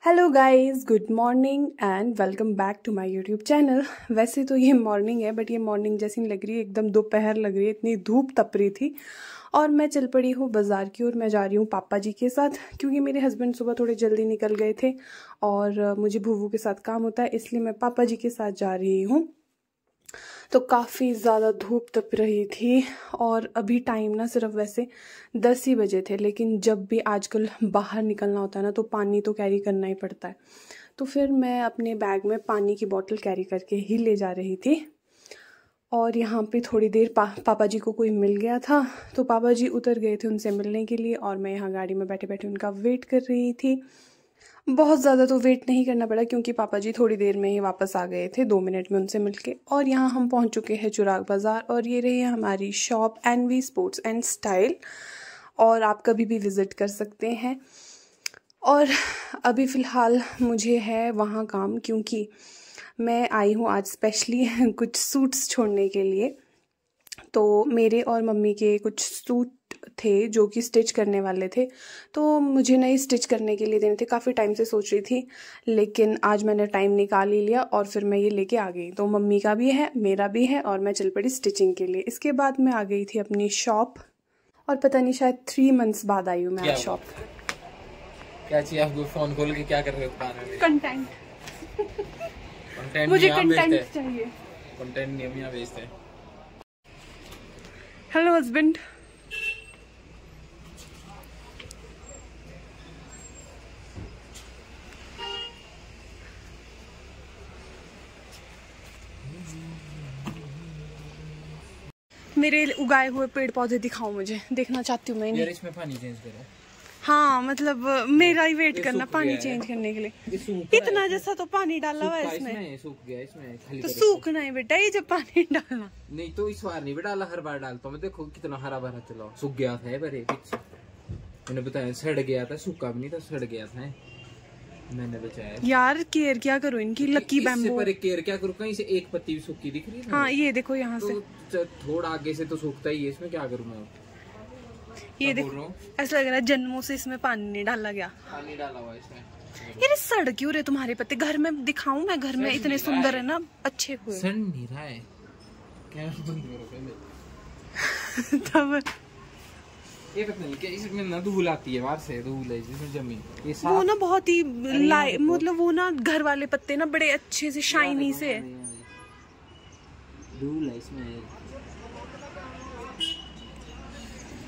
Hello guys, good morning and welcome back to my YouTube channel. वैसे तो ये morning है बट ये मॉर्निंग जैसी नहीं लग रही है, एकदम दोपहर लग रही है, इतनी धूप तप रही थी। और मैं चल पड़ी हूँ बाज़ार की ओर। मैं जा रही हूँ पापा जी के साथ क्योंकि मेरे हस्बैंड सुबह थोड़े जल्दी निकल गए थे और मुझे भूवू के साथ काम होता है, इसलिए मैं पापा जी के साथ जा रही हूँ। तो काफ़ी ज़्यादा धूप तप रही थी और अभी टाइम ना सिर्फ वैसे 10 ही बजे थे, लेकिन जब भी आजकल बाहर निकलना होता है ना तो पानी तो कैरी करना ही पड़ता है। तो फिर मैं अपने बैग में पानी की बोतल कैरी करके ही ले जा रही थी। और यहाँ पे थोड़ी देर पापा जी को कोई मिल गया था तो पापा जी उतर गए थे उनसे मिलने के लिए और मैं यहाँ गाड़ी में बैठे बैठे उनका वेट कर रही थी। बहुत ज़्यादा तो वेट नहीं करना पड़ा क्योंकि पापा जी थोड़ी देर में ही वापस आ गए थे, 2 मिनट में उनसे मिलके। और यहाँ हम पहुँच चुके हैं चिराग बाज़ार और ये रही है हमारी shop NV sports and style, और आप कभी भी विज़िट कर सकते हैं। और अभी फ़िलहाल मुझे है वहाँ काम, क्योंकि मैं आई हूँ आज स्पेशली कुछ सूट्स छोड़ने के लिए। तो मेरे और मम्मी के कुछ सूट थे जो कि स्टिच करने वाले थे, तो मुझे नए स्टिच करने के लिए देने थे। काफ़ी टाइम से सोच रही थी, लेकिन आज मैंने टाइम निकाल ही लिया और फिर मैं ये लेके आ गई। तो मम्मी का भी है, मेरा भी है, और मैं चल पड़ी स्टिचिंग के लिए। इसके बाद मैं आ गई थी अपनी शॉप, और पता नहीं शायद 3 मंथ्स बाद आई हूँ मैं आज शॉप। क्या चाहिए आपको? फोन खोल के क्या कर रहे हो? कंटेंट मुझे कंटेंट चाहिए। कंटेंट नहीं हम यहाँ बेचते हैं। Hello husband. मेरे उगाए हुए पेड़ पौधे दिखाओ, मुझे देखना चाहती हूँ मैं इन्हें। यार इसमें पानी चेंज करो। हाँ मतलब मेरा ही वेट करना पानी चेंज करने के लिए। इतना जैसा तो पानी डाला हुआ है इसमें। सूख गया इसमें खाली तो सूखना ही बेटा, ये जब पानी डालना। नहीं तो इस बार नहीं भी डाला, हर बार डालता हूँ। देखो कितना हरा भरा चला। सूख गया था पहले पीछे, मैंने बताया। सड़ गया था, सूखा भी नहीं था, सड़ गया था, मैंने बचाया। यार केयर क्या करूँ इनकी, लकी बैम्बू। पर केयर क्या करूँ? कहीं से एक पत्ती भी सूखी दिख रही है। हाँ ये देखो यहाँ से थोड़ा आगे से तो सूखता ही है, इसमें क्या करूँ मैं? ये देखो ऐसा लग रहा है जन्मों से इसमें पानी नहीं डाला गया। पानी डाला हुआ इसमें। यार सड़ क्यों रहे तुम्हारे पत्ते? घर में दिखाऊं मैं? घर में इतने सुंदर है ना, अच्छे हुए। सड़ नहीं रहा है क्या? बंद करो पहले। तब ये पता नहीं क्या इसमें ना धूल आती है, बाहर से धूल है जिसमें जमीन। ये वो ना बहुत ही मतलब वो ना घर वाले पत्ते ना बड़े अच्छे से शाइनी से धूल है इसमें।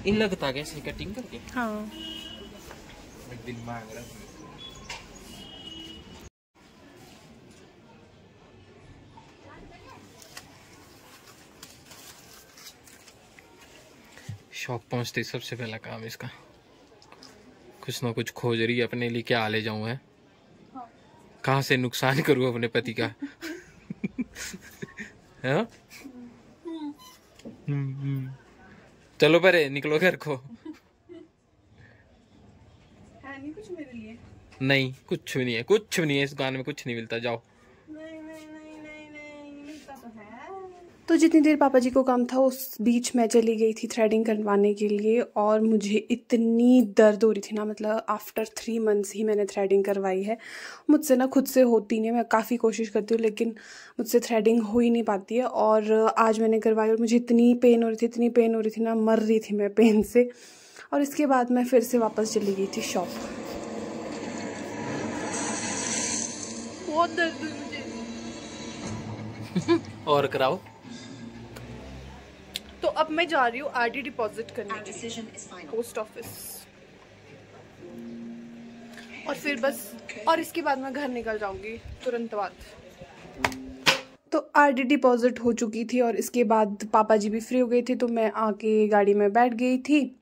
इन लगता कैसे कटिंग करके? हाँ एक दिन मांग रहा हूँ। शॉप पहुंचते सबसे पहला काम इसका कुछ ना कुछ खोज रही है अपने लिए। क्या ले जाऊं है? हाँ। कहाँ से नुकसान करूं अपने पति का? हाँ? चलो परे निकलो घर को। है नहीं कुछ मेरे लिए? नहीं कुछ भी नहीं है, कुछ भी नहीं है इस दुकान में, कुछ नहीं मिलता। जाओ। तो जितनी देर पापा जी को काम था उस बीच मैं चली गई थी थ्रेडिंग करवाने के लिए, और मुझे इतनी दर्द हो रही थी ना, मतलब आफ्टर 3 मंथ्स ही मैंने थ्रेडिंग करवाई है। मुझसे ना खुद से होती नहीं, मैं काफ़ी कोशिश करती हूँ लेकिन मुझसे थ्रेडिंग हो ही नहीं पाती है। और आज मैंने करवाई और मुझे इतनी पेन हो रही थी, इतनी पेन हो रही थी ना, मर रही थी मैं पेन से। और इसके बाद मैं फिर से वापस चली गई थी शॉप। बहुत दर्द हुई मुझे। और कराओ। तो अब मैं जा रही हूँ आरडी डिपॉजिट करने पोस्ट ऑफिस, और फिर बस, और इसके बाद मैं घर निकल जाऊंगी तुरंत बाद। तो आरडी डिपॉजिट हो चुकी थी और इसके बाद पापा जी भी फ्री हो गए थे, तो मैं आके गाड़ी में बैठ गई थी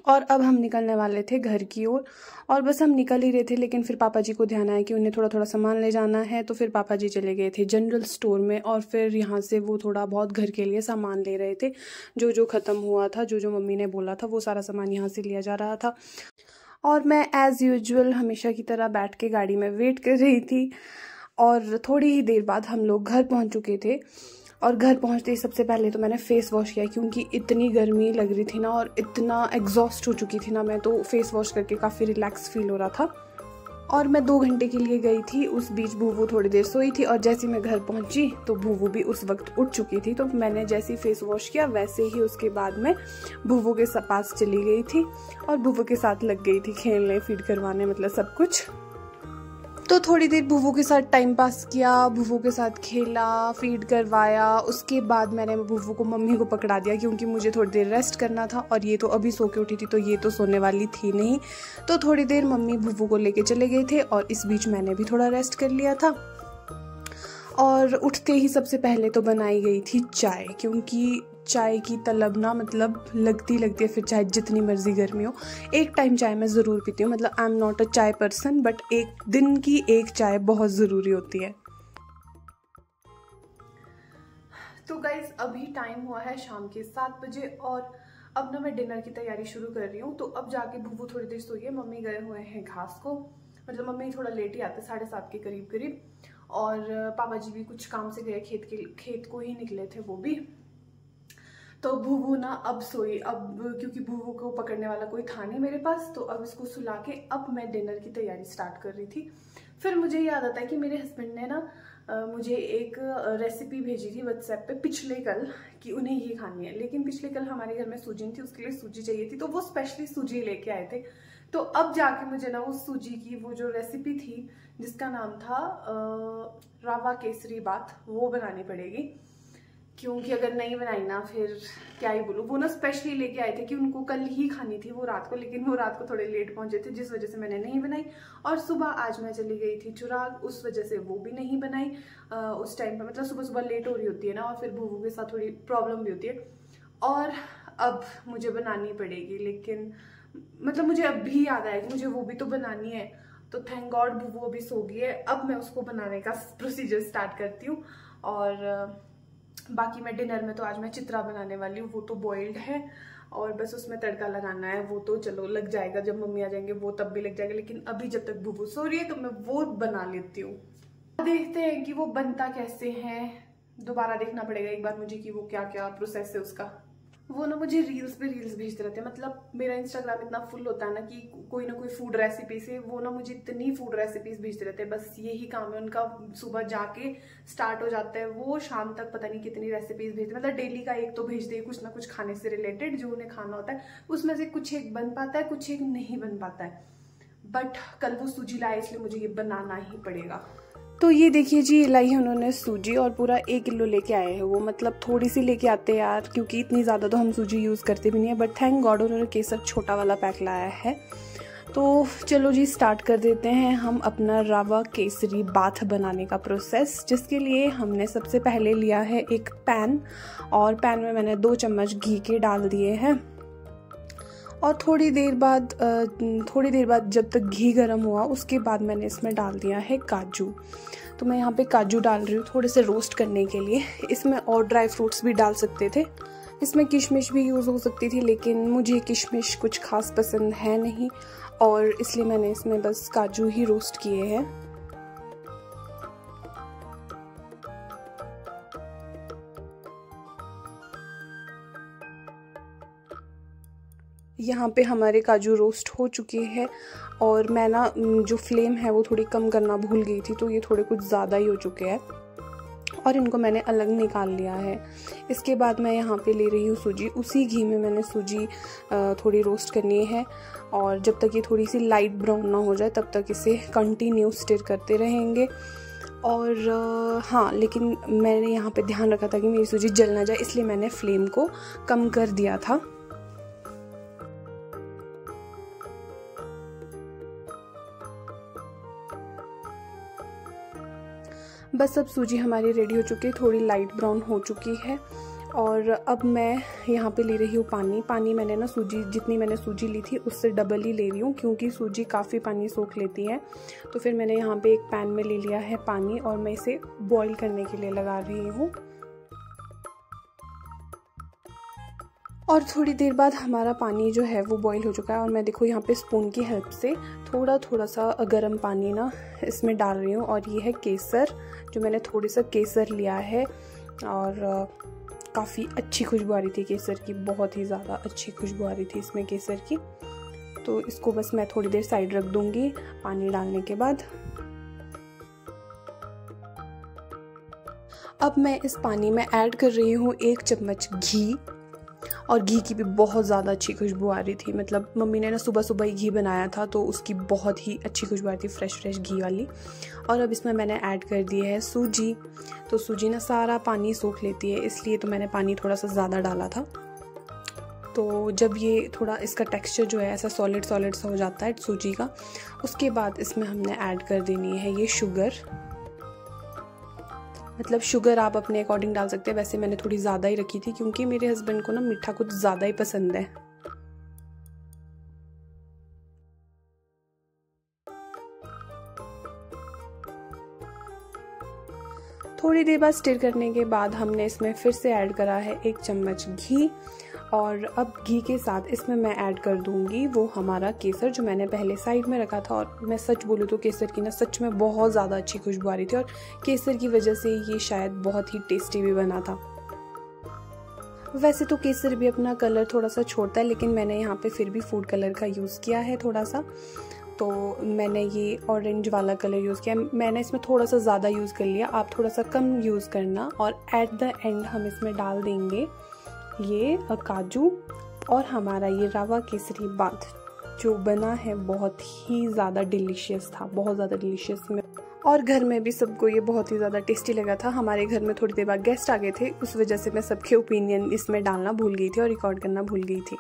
और अब हम निकलने वाले थे घर की ओर। और बस हम निकल ही रहे थे, लेकिन फिर पापा जी को ध्यान आया कि उन्हें थोड़ा थोड़ा सामान ले जाना है, तो फिर पापा जी चले गए थे जनरल स्टोर में और फिर यहाँ से वो थोड़ा बहुत घर के लिए सामान ले रहे थे। जो जो ख़त्म हुआ था, जो जो मम्मी ने बोला था, वो सारा सामान यहाँ से लिया जा रहा था। और मैं एज़ यूजुअल हमेशा की तरह बैठ के गाड़ी में वेट कर रही थी। और थोड़ी ही देर बाद हम लोग घर पहुँच चुके थे। और घर पहुंचते ही सबसे पहले तो मैंने फ़ेस वॉश किया, क्योंकि इतनी गर्मी लग रही थी ना और इतना एग्जॉस्ट हो चुकी थी ना मैं, तो फेस वॉश करके काफ़ी रिलैक्स फील हो रहा था। और मैं 2 घंटे के लिए गई थी। उस बीच भूवू थोड़ी देर सोई थी और जैसे मैं घर पहुंची तो भूवू भी उस वक्त उठ चुकी थी। तो मैंने जैसे ही फेस वॉश किया वैसे ही उसके बाद मैं भूवू के पास चली गई थी और भूवू के साथ लग गई थी खेलने, फीड करवाने, मतलब सब कुछ। तो थोड़ी देर भूवू के साथ टाइम पास किया, भूवू के साथ खेला, फीड करवाया। उसके बाद मैंने भूवू को मम्मी को पकड़ा दिया क्योंकि मुझे थोड़ी देर रेस्ट करना था और ये तो अभी सो के उठी थी तो ये तो सोने वाली थी नहीं। तो थोड़ी देर मम्मी भूवू को लेके चले गए थे और इस बीच मैंने भी थोड़ा रेस्ट कर लिया था। और उठते ही सबसे पहले तो बनाई गई थी चाय, क्योंकि चाय की तलब ना मतलब लगती है, फिर चाहे जितनी मर्जी गर्मी हो। एक टाइम चाय मैं ज़रूर पीती हूँ, मतलब आई एम नॉट अ चाय पर्सन, बट एक दिन की एक चाय बहुत ज़रूरी होती है। तो गाइज अभी टाइम हुआ है शाम के 7 बजे और अब ना मैं डिनर की तैयारी शुरू कर रही हूँ। तो अब जाके भूवू थोड़ी देर सोई है, मम्मी गए हुए हैं घास को, मतलब मम्मी थोड़ा लेट ही आते 7:30 के करीब, और पापा जी भी कुछ काम से गए, खेत को ही निकले थे वो भी। तो भूवू ना अब सोई, अब क्योंकि भूवू को पकड़ने वाला कोई था नहीं मेरे पास, तो अब इसको सुला के अब मैं डिनर की तैयारी स्टार्ट कर रही थी। फिर मुझे याद आता है कि मेरे हस्बैंड ने ना मुझे एक रेसिपी भेजी थी व्हाट्सएप पे पिछले कल कि उन्हें ये खानी है, लेकिन पिछले कल हमारे घर में सूजी नहीं थी, उसके लिए सूजी चाहिए थी, तो वो स्पेशली सूजी लेके आए थे। तो अब जाके मुझे ना वो सूजी की वो जो रेसिपी थी जिसका नाम था रवा केसरी बात, वो बनानी पड़ेगी, क्योंकि अगर नहीं बनाई ना फिर क्या ही बोलूँ। वो ना स्पेशली लेके आए थे कि उनको कल ही खानी थी वो रात को, लेकिन वो रात को थोड़े लेट पहुंचे थे जिस वजह से मैंने नहीं बनाई। और सुबह आज मैं चली गई थी चुराग, उस वजह से वो भी नहीं बनाई उस टाइम पे, मतलब सुबह सुबह लेट हो रही होती है ना और फिर भूवू के साथ थोड़ी प्रॉब्लम भी होती है। और अब मुझे बनानी पड़ेगी, लेकिन मतलब मुझे अभी याद आया कि मुझे वो भी तो बनानी है। तो थैंक गॉड भूवू अभी सो गई है, अब मैं उसको बनाने का प्रोसीजर स्टार्ट करती हूँ। और बाकी मैं डिनर में तो आज मैं चित्रा बनाने वाली हूँ, वो तो बॉइल्ड है और बस उसमें तड़का लगाना है। वो तो चलो लग जाएगा, जब मम्मी आ जाएंगे वो तब भी लग जाएगा, लेकिन अभी जब तक भूवू सो रही है तो मैं वो बना लेती हूँ। देखते हैं कि वो बनता कैसे है, दोबारा देखना पड़ेगा एक बार मुझे कि वो क्या क्या प्रोसेस है उसका। वो ना मुझे रील्स पे रील्स भेजते रहते हैं, मतलब मेरा इंस्टाग्राम इतना फुल होता है ना कि कोई ना कोई फूड रेसिपी से वो ना मुझे इतनी फूड रेसिपीज भेजते रहते हैं, बस यही काम है उनका। सुबह जाके स्टार्ट हो जाता है, वो शाम तक पता नहीं कितनी रेसिपीज भेजते, मतलब डेली का एक तो भेजते हैं कुछ ना कुछ खाने से रिलेटेड जो उन्हें खाना होता है। उसमें से कुछ एक बन पाता है, कुछ एक नहीं बन पाता है, बट कल वो सूजी लाए इसलिए मुझे ये बनाना ही पड़ेगा। तो ये देखिए जी, लाई है उन्होंने सूजी और पूरा 1 किलो लेके आए हैं वो, मतलब थोड़ी सी लेके आते हैं यार, क्योंकि इतनी ज़्यादा तो हम सूजी यूज़ करते भी नहीं है, बट थैंक गॉड उन्होंने केसर छोटा वाला पैक लाया है। तो चलो जी स्टार्ट कर देते हैं हम अपना रवा केसरी बाथ बनाने का प्रोसेस, जिसके लिए हमने सबसे पहले लिया है एक पैन, और पैन में मैंने 2 चम्मच घी के डाल दिए हैं। और थोड़ी देर बाद जब तक घी गर्म हुआ उसके बाद मैंने इसमें डाल दिया है काजू। तो मैं यहाँ पे काजू डाल रही हूँ थोड़े से रोस्ट करने के लिए। इसमें और ड्राई फ्रूट्स भी डाल सकते थे, इसमें किशमिश भी यूज़ हो सकती थी, लेकिन मुझे किशमिश कुछ खास पसंद है नहीं और इसलिए मैंने इसमें बस काजू ही रोस्ट किए हैं। यहाँ पे हमारे काजू रोस्ट हो चुके हैं और मैं ना जो फ्लेम है वो थोड़ी कम करना भूल गई थी, तो ये थोड़े कुछ ज़्यादा ही हो चुके हैं और इनको मैंने अलग निकाल लिया है। इसके बाद मैं यहाँ पे ले रही हूँ सूजी, उसी घी में मैंने सूजी थोड़ी रोस्ट करनी है और जब तक ये थोड़ी सी लाइट ब्राउन ना हो जाए तब तक इसे कंटिन्यू स्टिर करते रहेंगे। और हाँ, लेकिन मैंने यहाँ पे ध्यान रखा था कि मेरी सूजी जल ना जाए, इसलिए मैंने फ्लेम को कम कर दिया था। बस अब सूजी हमारी रेडी हो चुकी है, थोड़ी लाइट ब्राउन हो चुकी है और अब मैं यहाँ पे ले रही हूँ पानी मैंने ना जितनी मैंने सूजी ली थी उससे डबल ही ले रही हूँ, क्योंकि सूजी काफ़ी पानी सोख लेती है। तो फिर मैंने यहाँ पे एक पैन में ले लिया है पानी और मैं इसे बॉईल करने के लिए लगा रही हूँ। और थोड़ी देर बाद हमारा पानी जो है वो बॉईल हो चुका है और मैं देखो यहाँ पे स्पून की हेल्प से थोड़ा सा गर्म पानी ना इसमें डाल रही हूँ। और ये है केसर, जो मैंने थोड़ा सा केसर लिया है और काफ़ी अच्छी खुशबू आ रही थी केसर की, बहुत ही ज़्यादा अच्छी खुशबू आ रही थी इसमें केसर की। तो इसको बस मैं थोड़ी देर साइड रख दूंगी पानी डालने के बाद। अब मैं इस पानी में ऐड कर रही हूँ 1 चम्मच घी, और घी की भी बहुत ज़्यादा अच्छी खुशबू आ रही थी। मतलब मम्मी ने ना सुबह सुबह ही घी बनाया था तो उसकी बहुत ही अच्छी खुशबू आ रही थी, फ्रेश घी वाली। और अब इसमें मैंने ऐड कर दी है सूजी। तो सूजी ना सारा पानी सोख लेती है, इसलिए तो मैंने पानी थोड़ा सा ज़्यादा डाला था। तो जब ये थोड़ा इसका टेक्सचर जो है ऐसा सॉलिड सा हो जाता है सूजी का, उसके बाद इसमें हमने ऐड कर देनी है ये शुगर। मतलब शुगर आप अपने अकॉर्डिंग डाल सकते हैं, वैसे मैंने थोड़ी ज़्यादा ही रखी थी क्योंकि मेरे हस्बैंड को ना मीठा कुछ ज़्यादा ही पसंद है। थोड़ी देर बाद स्टिर करने के बाद हमने इसमें फिर से ऐड करा है 1 चम्मच घी, और अब घी के साथ इसमें मैं ऐड कर दूंगी वो हमारा केसर जो मैंने पहले साइड में रखा था। और मैं सच बोलूँ तो केसर की ना सच में बहुत ज़्यादा अच्छी खुशबू आ रही थी, और केसर की वजह से ये शायद बहुत ही टेस्टी भी बना था। वैसे तो केसर भी अपना कलर थोड़ा सा छोड़ता है, लेकिन मैंने यहाँ पे फिर भी फूड कलर का यूज़ किया है थोड़ा सा। तो मैंने ये ऑरेंज वाला कलर यूज़ किया, मैंने इसमें थोड़ा सा ज़्यादा यूज़ कर लिया, आप थोड़ा सा कम यूज़ करना। और एट द एंड हम इसमें डाल देंगे ये काजू, और हमारा ये रवा केसरी बात जो बना है बहुत ही ज़्यादा डिलीशियस था, बहुत ज़्यादा डिलीशियस में। और घर में भी सबको ये बहुत ही ज़्यादा टेस्टी लगा था। हमारे घर में थोड़ी देर बाद गेस्ट आ गए थे, उस वजह से मैं सबके ओपिनियन इसमें डालना भूल गई थी और रिकॉर्ड करना भूल गई थी।